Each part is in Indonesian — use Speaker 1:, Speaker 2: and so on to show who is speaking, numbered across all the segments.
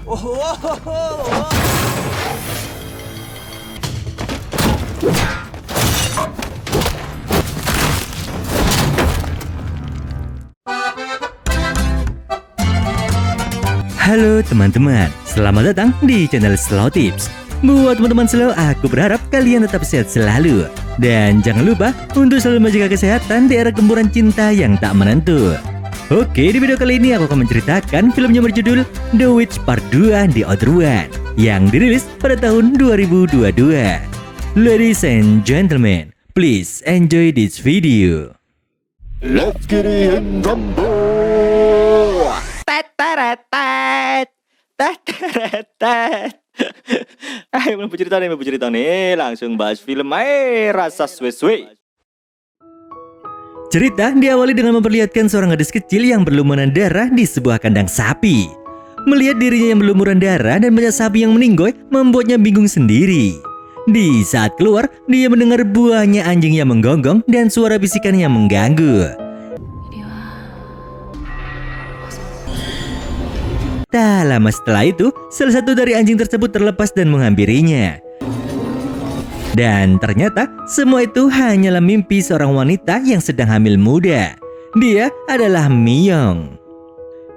Speaker 1: Halo teman-teman, selamat datang di channel Slow Tips. Buat teman-teman slow, aku berharap kalian tetap sehat selalu. Dan jangan lupa untuk selalu menjaga kesehatan di era gempuran cinta yang tak menentu. Oke, di video kali ini aku akan menceritakan filmnya berjudul The Witch Part 2 The Other One yang dirilis pada tahun 2022. Ladies and gentlemen, please enjoy this video.
Speaker 2: Let's get in rumble.
Speaker 3: Ayo mau cerita nih, langsung bahas film rasa suwe-suwe.
Speaker 1: Cerita diawali dengan memperlihatkan seorang gadis kecil yang berlumuran darah di sebuah kandang sapi. Melihat dirinya yang berlumuran darah dan banyak sapi yang meninggoy membuatnya bingung sendiri. Di saat keluar, dia mendengar buahnya anjing yang menggonggong dan suara bisikan yang mengganggu. Tak lama setelah itu, salah satu dari anjing tersebut terlepas dan menghampirinya. Dan ternyata semua itu hanyalah mimpi seorang wanita yang sedang hamil muda. Dia adalah Miyong.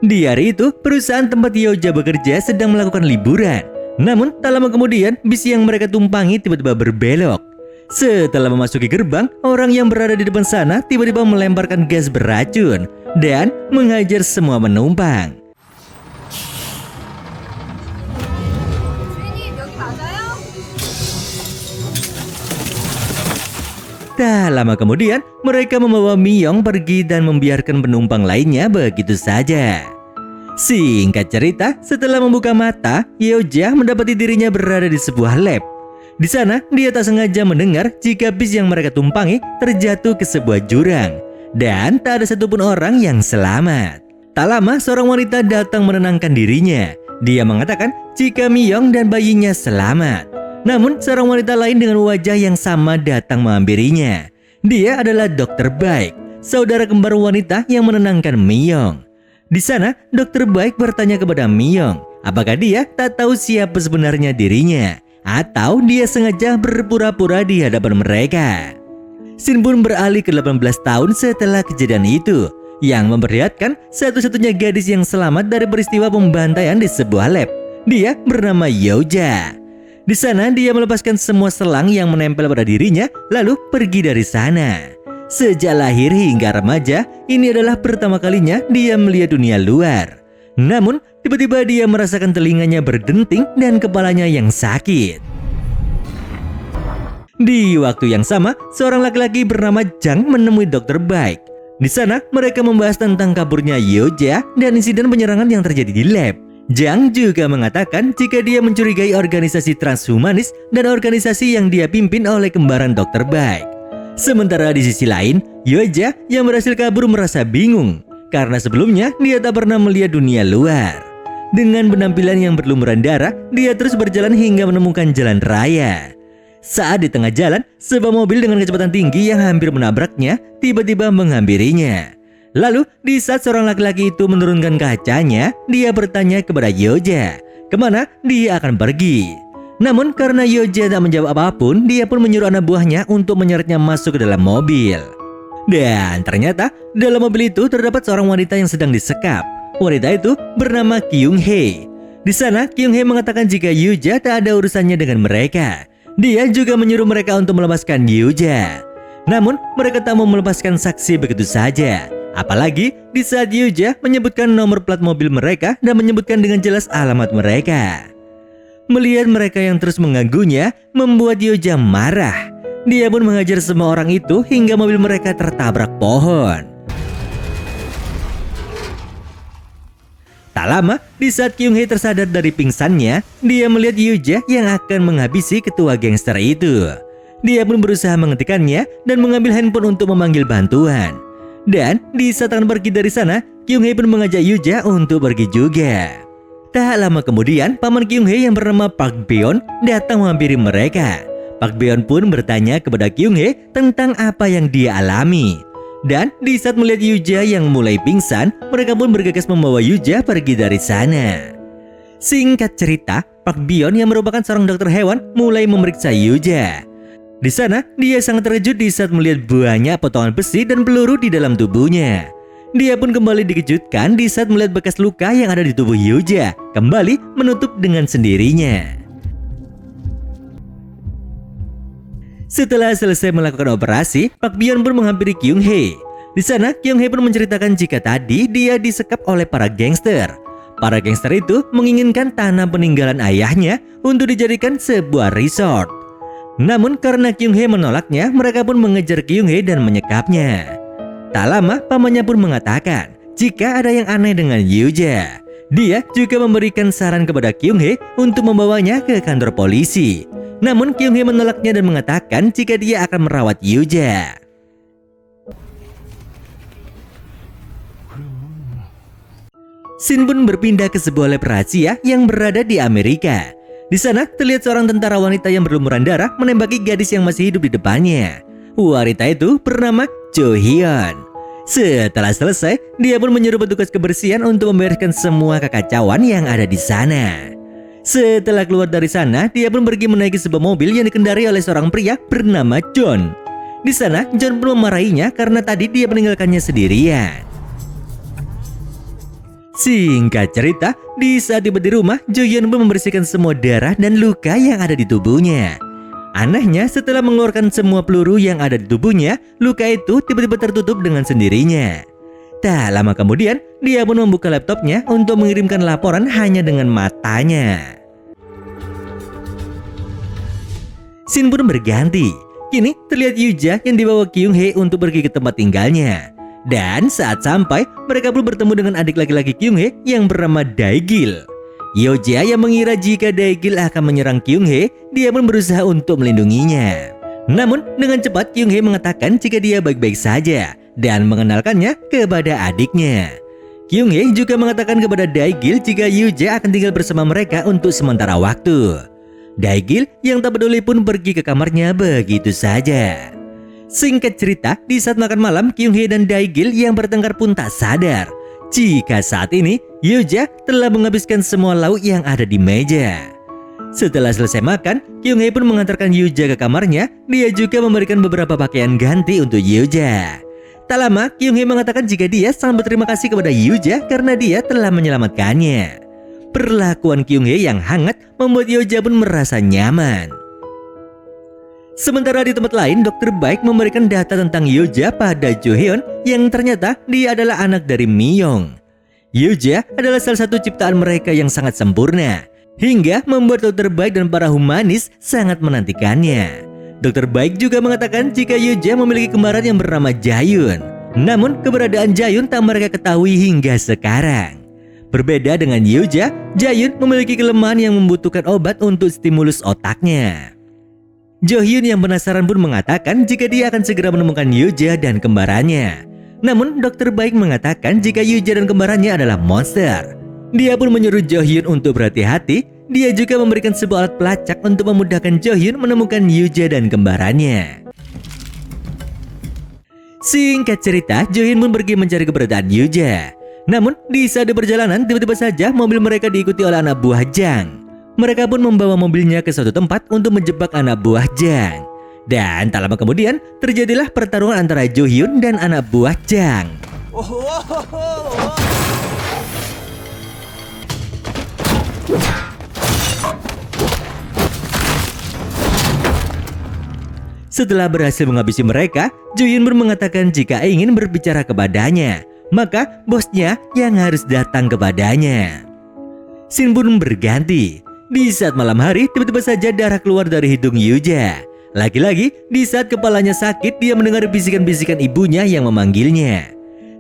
Speaker 1: Di hari itu, perusahaan tempat Yoja bekerja sedang melakukan liburan. Namun, tak lama kemudian, bis yang mereka tumpangi tiba-tiba berbelok. Setelah memasuki gerbang, orang yang berada di depan sana tiba-tiba melemparkan gas beracun dan menghajar semua penumpang. Tak lama kemudian, mereka membawa Miyong pergi dan membiarkan penumpang lainnya begitu saja. Singkat cerita, setelah membuka mata, Yoja mendapati dirinya berada di sebuah lab. Di sana, dia tak sengaja mendengar jika bis yang mereka tumpangi terjatuh ke sebuah jurang. Dan tak ada satupun orang yang selamat. Tak lama, seorang wanita datang menenangkan dirinya. Dia mengatakan jika Miyong dan bayinya selamat. Namun, seorang wanita lain dengan wajah yang sama datang menghampirinya. Dia adalah Dr. Baik, saudara kembar wanita yang menenangkan Miyong. Di sana, Dr. Baik bertanya kepada Miyong, apakah dia tak tahu siapa sebenarnya dirinya, atau dia sengaja berpura-pura di hadapan mereka. Scene pun beralih ke 18 tahun setelah kejadian itu, yang memperlihatkan satu-satunya gadis yang selamat dari peristiwa pembantaian di sebuah lab. Dia bernama Yoja. Di sana dia melepaskan semua selang yang menempel pada dirinya lalu pergi dari sana. Sejak lahir hingga remaja, ini adalah pertama kalinya dia melihat dunia luar. Namun, tiba-tiba dia merasakan telinganya berdenting dan kepalanya yang sakit. Di waktu yang sama, seorang laki-laki bernama Jang menemui Dr. Baik. Di sana, mereka membahas tentang kaburnya Yoja dan insiden penyerangan yang terjadi di lab. Jang juga mengatakan jika dia mencurigai organisasi transhumanis dan organisasi yang dia pimpin oleh kembaran Dr. Baik. Sementara di sisi lain, Yoja yang berhasil kabur merasa bingung karena sebelumnya dia tak pernah melihat dunia luar. Dengan penampilan yang berlumuran darah, dia terus berjalan hingga menemukan jalan raya. Saat di tengah jalan, sebuah mobil dengan kecepatan tinggi yang hampir menabraknya tiba-tiba menghampirinya. Lalu, di saat seorang laki-laki itu menurunkan kacanya, dia bertanya kepada Yoja, kemana dia akan pergi. Namun, karena Yoja tak menjawab apapun, dia pun menyuruh anak buahnya untuk menyeretnya masuk ke dalam mobil. Dan ternyata, dalam mobil itu terdapat seorang wanita yang sedang disekap. Wanita itu bernama Kyung Hee. Di sana, Kyung Hee mengatakan jika Yoja tak ada urusannya dengan mereka. Dia juga menyuruh mereka untuk melepaskan Yoja. Namun, mereka tak mau melepaskan saksi begitu saja. Apalagi di saat Yoja menyebutkan nomor plat mobil mereka dan menyebutkan dengan jelas alamat mereka. Melihat mereka yang terus mengganggunya, membuat Yoja marah. Dia pun menghajar semua orang itu hingga mobil mereka tertabrak pohon. Tak lama, di saat Kyung Hee tersadar dari pingsannya, dia melihat Yoja yang akan menghabisi ketua gangster itu. Dia pun berusaha menghentikannya dan mengambil handphone untuk memanggil bantuan. Dan di saat akan pergi dari sana, Kyung Hee pun mengajak Yoja untuk pergi juga. Tak lama kemudian, paman Kyung Hee yang bernama Park Beon datang menghampiri mereka. Park Beon pun bertanya kepada Kyung Hee tentang apa yang dia alami. Dan di saat melihat Yoja yang mulai pingsan, mereka pun bergegas membawa Yoja pergi dari sana. Singkat cerita, Park Byon yang merupakan seorang dokter hewan mulai memeriksa Yuja. Di sana, dia sangat terkejut di saat melihat banyak potongan besi dan peluru di dalam tubuhnya. Dia pun kembali dikejutkan di saat melihat bekas luka yang ada di tubuh Yuja kembali menutup dengan sendirinya. Setelah selesai melakukan operasi, Park Byon pun menghampiri Kyung Hee. Di sana, Kyung Hee pun menceritakan jika tadi dia disekap oleh para gangster. Para gangster itu menginginkan tanah peninggalan ayahnya untuk dijadikan sebuah resort. Namun karena Kyung Hee menolaknya, mereka pun mengejar Kyung Hee dan menyekapnya. Tak lama, pamannya pun mengatakan jika ada yang aneh dengan Yuja. Dia juga memberikan saran kepada Kyung Hee untuk membawanya ke kantor polisi. Namun Kyung Hee menolaknya dan mengatakan jika dia akan merawat Yuja. Scene pun berpindah ke sebuah lab rahasia yang berada di Amerika. Di sana terlihat seorang tentara wanita yang berlumuran darah menembaki gadis yang masih hidup di depannya. Wanita itu bernama Jo Hyun. Setelah selesai, dia pun menyuruh petugas kebersihan untuk membereskan semua kekacauan yang ada di sana. Setelah keluar dari sana, dia pun pergi menaiki sebuah mobil yang dikendarai oleh seorang pria bernama John. Di sana, John pun memarahinya karena tadi dia meninggalkannya sendirian. Singkat cerita, di saat tiba di rumah, Jo Hyun pun membersihkan semua darah dan luka yang ada di tubuhnya. Anehnya, setelah mengeluarkan semua peluru yang ada di tubuhnya, luka itu tiba-tiba tertutup dengan sendirinya. Tak lama kemudian, dia pun membuka laptopnya untuk mengirimkan laporan hanya dengan matanya. Scene pun berganti. Kini terlihat Yuja yang dibawa Kyung Hee untuk pergi ke tempat tinggalnya. Dan saat sampai, mereka pun bertemu dengan adik laki-laki Kyung Hee yang bernama Dae-gil. Yuja yang mengira jika Dae-gil akan menyerang Kyung Hee, dia pun berusaha untuk melindunginya. Namun dengan cepat Kyung Hee mengatakan jika dia baik-baik saja dan mengenalkannya kepada adiknya. Kyung Hee juga mengatakan kepada Dae-gil jika Yuja akan tinggal bersama mereka untuk sementara waktu. Dae-gil yang tak peduli pun pergi ke kamarnya begitu saja. Singkat cerita, di saat makan malam, Kyung Hee dan Dae-gil yang bertengkar pun tak sadar jika saat ini Yuja telah menghabiskan semua lauk yang ada di meja. Setelah selesai makan, Kyung Hee pun mengantarkan Yuja ke kamarnya. Dia juga memberikan beberapa pakaian ganti untuk Yuja. Tak lama, Kyung Hee mengatakan jika dia sangat berterima kasih kepada Yuja karena dia telah menyelamatkannya. Perlakuan Kyung Hee yang hangat membuat Yuja pun merasa nyaman. Sementara di tempat lain, Dr. Baik memberikan data tentang Yuja pada Jo Hyun yang ternyata dia adalah anak dari Miyong. Yuja adalah salah satu ciptaan mereka yang sangat sempurna, hingga membuat Dr. Baik dan para humanis sangat menantikannya. Dr. Baik juga mengatakan jika Yuja memiliki kembaran yang bernama Jayun. Namun keberadaan Jayun tak mereka ketahui hingga sekarang. Berbeda dengan Yuja, Jayun memiliki kelemahan yang membutuhkan obat untuk stimulus otaknya. Jo Hyun yang penasaran pun mengatakan jika dia akan segera menemukan Yuja dan kembarannya. Namun Dr. Baik mengatakan jika Yuja dan kembarannya adalah monster. Dia pun menyuruh Jo Hyun untuk berhati-hati. Dia juga memberikan sebuah alat pelacak untuk memudahkan Jo Hyun menemukan Yuja dan kembarannya. Singkat cerita, Jo Hyun pun pergi mencari keberadaan Yuja. Namun di saat di perjalanan, tiba-tiba saja mobil mereka diikuti oleh anak buah Jang. Mereka pun membawa mobilnya ke suatu tempat untuk menjebak anak buah Jang. Dan tak lama kemudian terjadilah pertarungan antara Jo Hyun dan anak buah Jang. Setelah berhasil menghabisi mereka, Jo Hyun pun mengatakan jika ingin berbicara kepadanya, maka bosnya yang harus datang kepadanya. Scene pun berganti. Di saat malam hari, tiba-tiba saja darah keluar dari hidung Yuja. Lagi-lagi, di saat kepalanya sakit, dia mendengar bisikan-bisikan ibunya yang memanggilnya.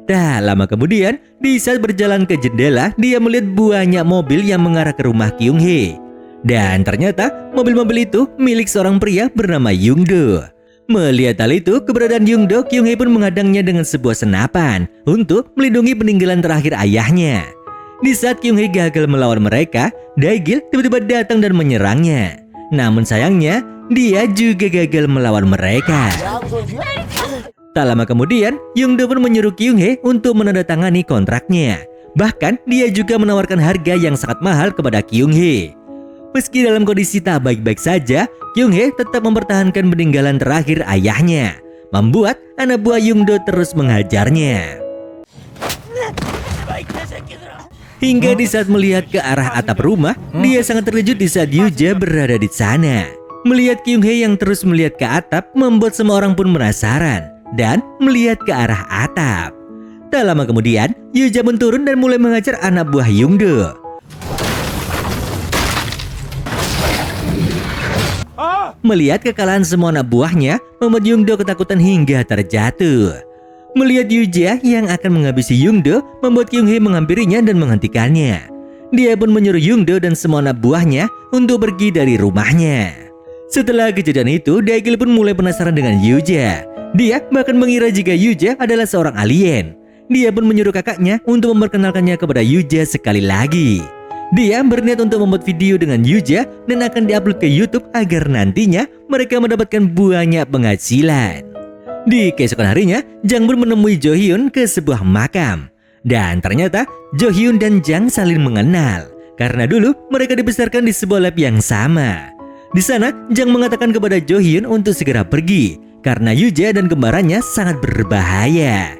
Speaker 1: Tak lama kemudian, di saat berjalan ke jendela, dia melihat banyak mobil yang mengarah ke rumah Kyung Hee. Dan ternyata, mobil-mobil itu milik seorang pria bernama Young-do. Melihat hal itu, keberadaan Young-do, Kyung Hee pun menghadangnya dengan sebuah senapan untuk melindungi peninggalan terakhir ayahnya. Di saat Kyung Hee gagal melawan mereka, Dae-gil tiba-tiba datang dan menyerangnya. Namun sayangnya, dia juga gagal melawan mereka. Tak lama kemudian, Young-do pun menyuruh Kyung Hee untuk menandatangani kontraknya. Bahkan dia juga menawarkan harga yang sangat mahal kepada Kyung-hee. Meski dalam kondisi tak baik-baik saja, Kyung-hee tetap mempertahankan peninggalan terakhir ayahnya, membuat anak buah Young-do terus menghajarnya. Hingga di saat melihat ke arah atap rumah, dia sangat terkejut di saat Yuja berada di sana. Melihat Kyung-hee yang terus melihat ke atap membuat semua orang pun penasaran dan melihat ke arah atap. Tak lama kemudian, Yuja pun turun dan mulai mengajar anak buah Young-do. Melihat kekalahan semua anak buahnya, membuat Young-do ketakutan hingga terjatuh. Melihat Yuja yang akan menghabisi Young-do, membuat Kyung-hee menghampirinya dan menghentikannya. Dia pun menyuruh Young-do dan semua anak buahnya untuk pergi dari rumahnya. Setelah kejadian itu, Daegil pun mulai penasaran dengan Yuja. Dia bahkan mengira jika Yuja adalah seorang alien. Dia pun menyuruh kakaknya untuk memperkenalkannya kepada Yuja sekali lagi. Dia berniat untuk membuat video dengan Yuja dan akan diupload ke YouTube agar nantinya mereka mendapatkan banyak penghasilan. Di keesokan harinya, Jang pun menemui Jo Hyun ke sebuah makam. Dan ternyata Jo Hyun dan Jang saling mengenal karena dulu mereka dibesarkan di sebuah lab yang sama. Di sana, Jang mengatakan kepada Jo Hyun untuk segera pergi karena Yuja dan kembarannya sangat berbahaya.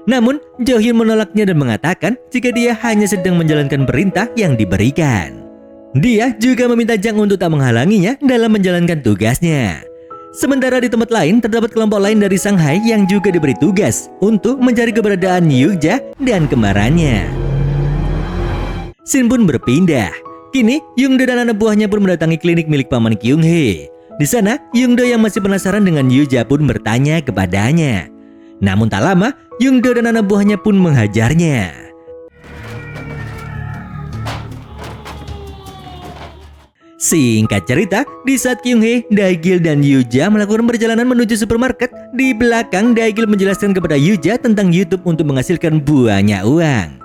Speaker 1: Namun, Jo Hyun menolaknya dan mengatakan jika dia hanya sedang menjalankan perintah yang diberikan. Dia juga meminta Jang untuk tak menghalanginya dalam menjalankan tugasnya. Sementara di tempat lain terdapat kelompok lain dari Shanghai yang juga diberi tugas untuk mencari keberadaan Yuja dan kembarannya. Scene pun berpindah. Kini, Young-do dan anak buahnya pun mendatangi klinik milik paman Kyung-hee. Di sana, Young-do yang masih penasaran dengan Yuja pun bertanya kepadanya. Namun tak lama, Young-do dan anak buahnya pun menghajarnya. Singkat cerita, di saat Kyung-hee, Daegil dan Yuja melakukan perjalanan menuju supermarket, di belakang Daegil menjelaskan kepada Yuja tentang YouTube untuk menghasilkan banyak uang.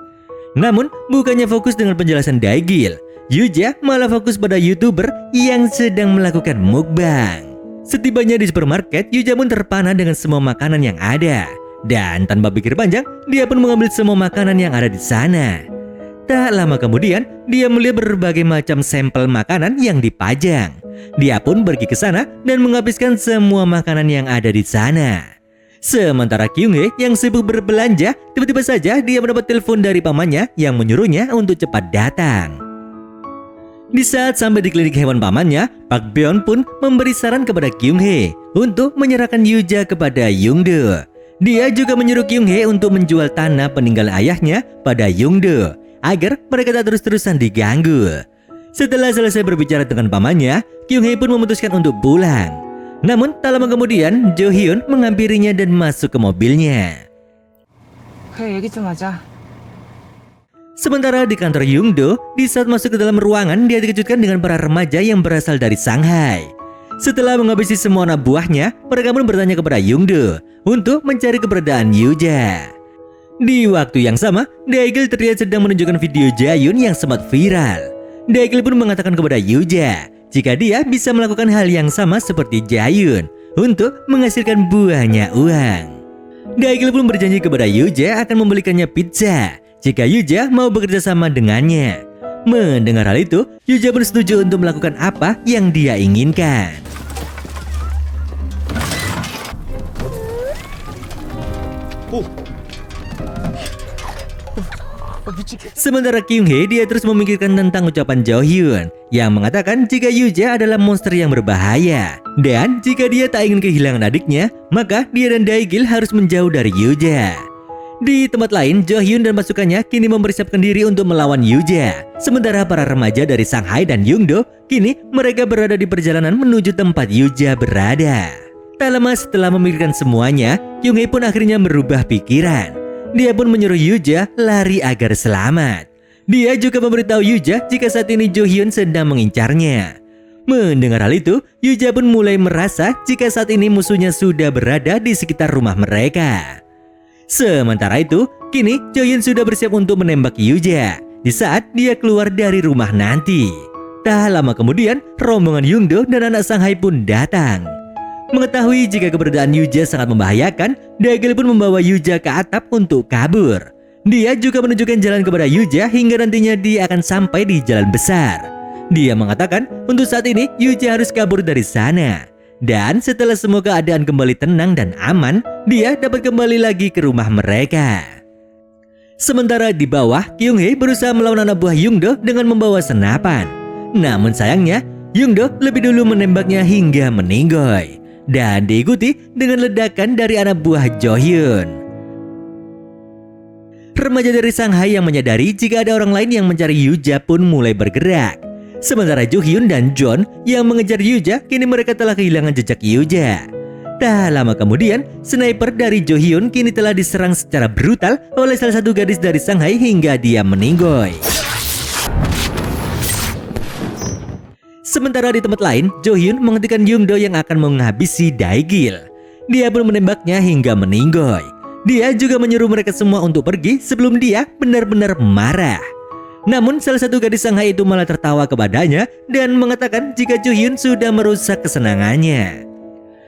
Speaker 1: Namun, bukannya fokus dengan penjelasan Daegil, Yuja malah fokus pada YouTuber yang sedang melakukan mukbang. Setibanya di supermarket, Yuja pun terpana dengan semua makanan yang ada. Dan tanpa pikir panjang, dia pun mengambil semua makanan yang ada di sana. Tak lama kemudian, dia melihat berbagai macam sampel makanan yang dipajang. Dia pun pergi ke sana dan menghabiskan semua makanan yang ada di sana. Sementara Kyung-hee yang sibuk berbelanja, tiba-tiba saja dia mendapat telepon dari pamannya yang menyuruhnya untuk cepat datang. Di saat sampai di klinik hewan pamannya, Park Beon pun memberi saran kepada Kyung-hee untuk menyerahkan Yuja kepada Young-do. Dia juga menyuruh Kyung-hee untuk menjual tanah peninggalan ayahnya pada Young-do agar mereka tak terus-terusan diganggu. Setelah selesai berbicara dengan pamannya, Kyung-hee pun memutuskan untuk pulang. Namun tak lama kemudian, Jo Hyun menghampirinya dan masuk ke mobilnya. Sementara di kantor Young-do, di saat masuk ke dalam ruangan, dia dikejutkan dengan para remaja yang berasal dari Shanghai. Setelah menghabisi semua anak buahnya, mereka pun bertanya kepada Young-do untuk mencari keberadaan Yuja. Di waktu yang sama, Daegil terlihat sedang menunjukkan video Jaehyun yang sempat viral. Daegil pun mengatakan kepada Yuja jika dia bisa melakukan hal yang sama seperti Jaehyun untuk menghasilkan banyak uang. Daegil pun berjanji kepada Yuja akan membelikannya pizza jika Yuja mau bekerja sama dengannya. Mendengar hal itu, Yuja pun setuju untuk melakukan apa yang dia inginkan. Sementara Kyung-hee, dia terus memikirkan tentang ucapan Jo Hyun yang mengatakan jika Yuja adalah monster yang berbahaya. Dan jika dia tak ingin kehilangan adiknya, maka dia dan Daegil harus menjauh dari Yuja. Di tempat lain, Jo Hyun dan pasukannya kini mempersiapkan diri untuk melawan Yuja. Sementara para remaja dari Shanghai dan Young-do, kini mereka berada di perjalanan menuju tempat Yuja berada. Tak lama setelah memikirkan semuanya, Kyung-hee pun akhirnya merubah pikiran. Dia pun menyuruh Yuja lari agar selamat. Dia juga memberitahu Yuja jika saat ini Jo Hyun sedang mengincarnya. Mendengar hal itu, Yuja pun mulai merasa jika saat ini musuhnya sudah berada di sekitar rumah mereka. Sementara itu, kini Jo Hyun sudah bersiap untuk menembak Yuja di saat dia keluar dari rumah nanti. Tak lama kemudian, rombongan Young-do dan anak Shanghai pun datang. Mengetahui jika keberadaan Yuja sangat membahayakan, Daegil pun membawa Yuja ke atap untuk kabur. Dia juga menunjukkan jalan kepada Yuja hingga nantinya dia akan sampai di jalan besar. Dia mengatakan untuk saat ini Yuja harus kabur dari sana. Dan setelah semua keadaan kembali tenang dan aman, dia dapat kembali lagi ke rumah mereka. Sementara di bawah, Kyung-hee berusaha melawan anak buah Young-do dengan membawa senapan. Namun sayangnya, Young-do lebih dulu menembaknya hingga meninggoy. Dan diikuti dengan ledakan dari anak buah Jo-hyun. Remaja dari Shanghai yang menyadari jika ada orang lain yang mencari Yuja pun mulai bergerak. Sementara Jo-hyun dan John yang mengejar Yuja, kini mereka telah kehilangan jejak Yuja. Tak lama kemudian, sniper dari Jo-hyun kini telah diserang secara brutal oleh salah satu gadis dari Shanghai hingga dia meninggoy. Sementara di tempat lain, Jo-hyun menghentikan Young-do yang akan menghabisi Dae-gil. Dia pun menembaknya hingga meninggoy. Dia juga menyuruh mereka semua untuk pergi sebelum dia benar-benar marah. Namun salah satu gadis Shanghai itu malah tertawa kepadanya dan mengatakan jika Jo-hyun sudah merusak kesenangannya.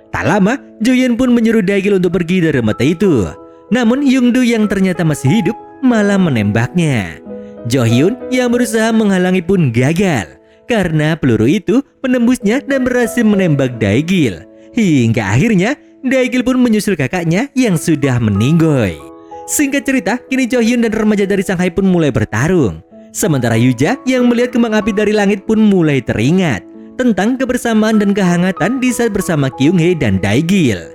Speaker 1: Tak lama, Jo-hyun pun menyuruh Dae-gil untuk pergi dari mata itu. Namun Young-do yang ternyata masih hidup malah menembaknya. Jo-hyun yang berusaha menghalangi pun gagal karena peluru itu menembusnya dan berhasil menembak Dae-gil. Hingga akhirnya Dae-gil pun menyusul kakaknya yang sudah meninggoy. Singkat cerita, kini Jo-hyun dan remaja dari Shanghai pun mulai bertarung. Sementara Yuja yang melihat kembang api dari langit pun mulai teringat tentang kebersamaan dan kehangatan di saat bersama Kyung-hee dan Dae-gil.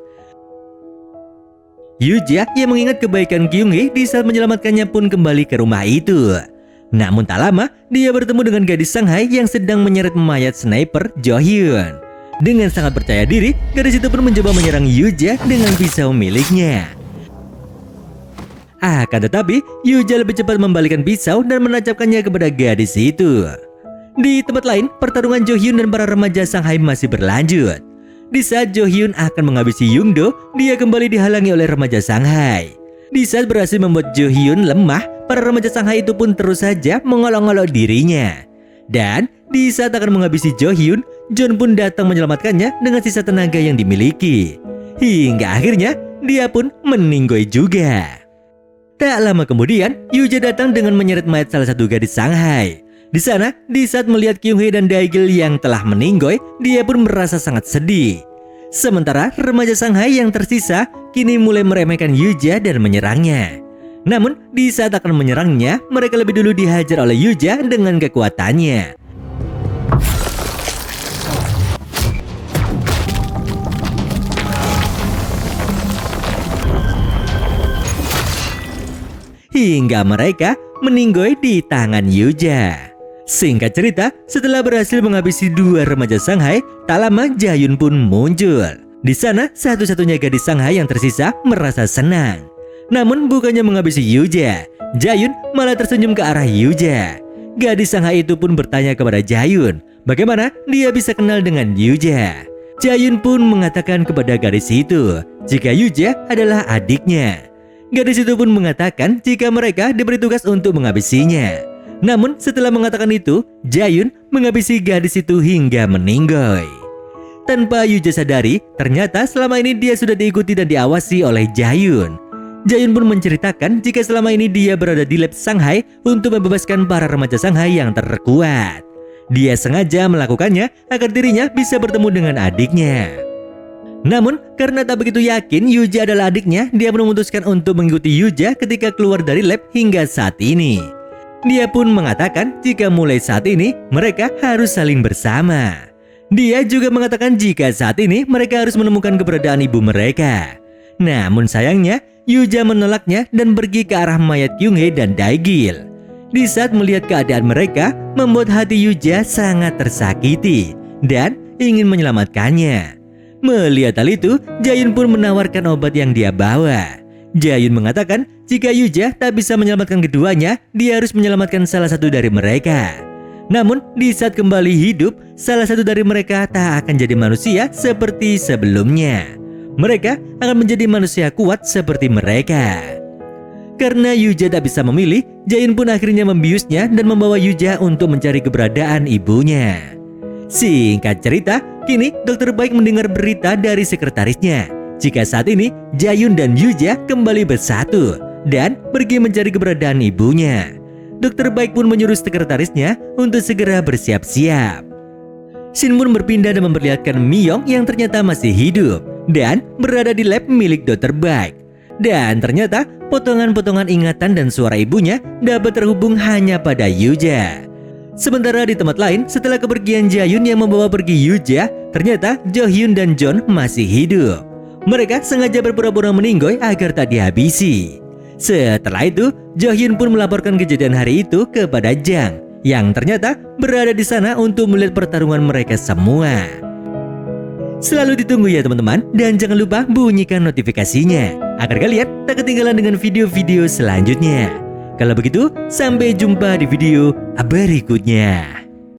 Speaker 1: Yuja yang mengingat kebaikan Kyung-hee di saat menyelamatkannya pun kembali ke rumah itu. Namun tak lama, dia bertemu dengan gadis Shanghai yang sedang menyeret mayat sniper Jo-hyun. Dengan sangat percaya diri, gadis itu pun mencoba menyerang Yuja dengan pisau miliknya. Akan tetapi, Yuja lebih cepat membalikan pisau dan menancapkannya kepada gadis itu. Di tempat lain, pertarungan Jo-hyun dan para remaja Shanghai masih berlanjut. Di saat Jo-hyun akan menghabisi Young-do, dia kembali dihalangi oleh remaja Shanghai. Di saat berhasil membuat Jo-hyun lemah, para remaja Shanghai itu pun terus saja mengolok-olok dirinya. Dan di saat akan menghabisi Jo-hyun, John pun datang menyelamatkannya dengan sisa tenaga yang dimiliki. Hingga akhirnya dia pun meninggoy juga. Tak lama kemudian, Yuja datang dengan menyeret mayat salah satu gadis Shanghai. Di sana, di saat melihat Kyung-hee dan Dae-gil yang telah meninggoy, dia pun merasa sangat sedih. Sementara remaja Shanghai yang tersisa kini mulai meremehkan Yuja dan menyerangnya. Namun, di saat akan menyerangnya, mereka lebih dulu dihajar oleh Yuja dengan kekuatannya. Hingga mereka meninggoy di tangan Yuja. Singkat cerita, setelah berhasil menghabisi dua remaja Shanghai, tak lama Jae-hyun pun muncul. Di sana, satu-satunya gadis Shanghai yang tersisa merasa senang. Namun bukannya menghabisi Yuja, Jae-hyun malah tersenyum ke arah Yuja. Gadis Shanghai itu pun bertanya kepada Jae-hyun, bagaimana dia bisa kenal dengan Yuja. Jae-hyun pun mengatakan kepada gadis itu jika Yuja adalah adiknya. Gadis itu pun mengatakan jika mereka diberi tugas untuk menghabisinya. Namun setelah mengatakan itu, Jae-hyun menghabisi gadis itu hingga meninggoy. Tanpa Yuja sadari, ternyata selama ini dia sudah diikuti dan diawasi oleh Jae-hyun. Jae-hyun pun menceritakan jika selama ini dia berada di lab Shanghai untuk membebaskan para remaja Shanghai yang terkuat. Dia sengaja melakukannya agar dirinya bisa bertemu dengan adiknya. Namun, karena tak begitu yakin Yuja adalah adiknya, dia memutuskan untuk mengikuti Yuja ketika keluar dari lab hingga saat ini. Dia pun mengatakan jika mulai saat ini, mereka harus saling bersama. Dia juga mengatakan jika saat ini mereka harus menemukan keberadaan ibu mereka. Namun sayangnya, Yuja menolaknya dan pergi ke arah mayat Kyung-hee dan Dae-gil. Di saat melihat keadaan mereka, membuat hati Yuja sangat tersakiti dan ingin menyelamatkannya. Melihat hal itu, Jae-hyun pun menawarkan obat yang dia bawa. Jae-hyun mengatakan jika Yuja tak bisa menyelamatkan keduanya, dia harus menyelamatkan salah satu dari mereka. Namun, di saat kembali hidup, salah satu dari mereka tak akan jadi manusia seperti sebelumnya. Mereka akan menjadi manusia kuat seperti mereka. Karena Yuja tak bisa memilih, Jae-hyun pun akhirnya membiusnya dan membawa Yuja untuk mencari keberadaan ibunya. Singkat cerita, kini Dokter Baik mendengar berita dari sekretarisnya jika saat ini Jae-hyun dan Yuja kembali bersatu dan pergi mencari keberadaan ibunya. Dokter Baik pun menyuruh sekretarisnya untuk segera bersiap-siap. Shin pun berpindah dan memperlihatkan Miyong yang ternyata masih hidup dan berada di lab milik Dokter Baik. Dan ternyata potongan-potongan ingatan dan suara ibunya dapat terhubung hanya pada Yuja. Sementara di tempat lain, setelah kepergian Jaehyun yang membawa pergi Yuja, ternyata Jo-hyun dan John masih hidup. Mereka sengaja berpura-pura meninggoy agar tak dihabisi. Setelah itu, Jo-hyun pun melaporkan kejadian hari itu kepada Jang, yang ternyata berada di sana untuk melihat pertarungan mereka semua. Selalu ditunggu ya teman-teman, dan jangan lupa bunyikan notifikasinya agar kalian tak ketinggalan dengan video-video selanjutnya. Kalau begitu, sampai jumpa di video berikutnya.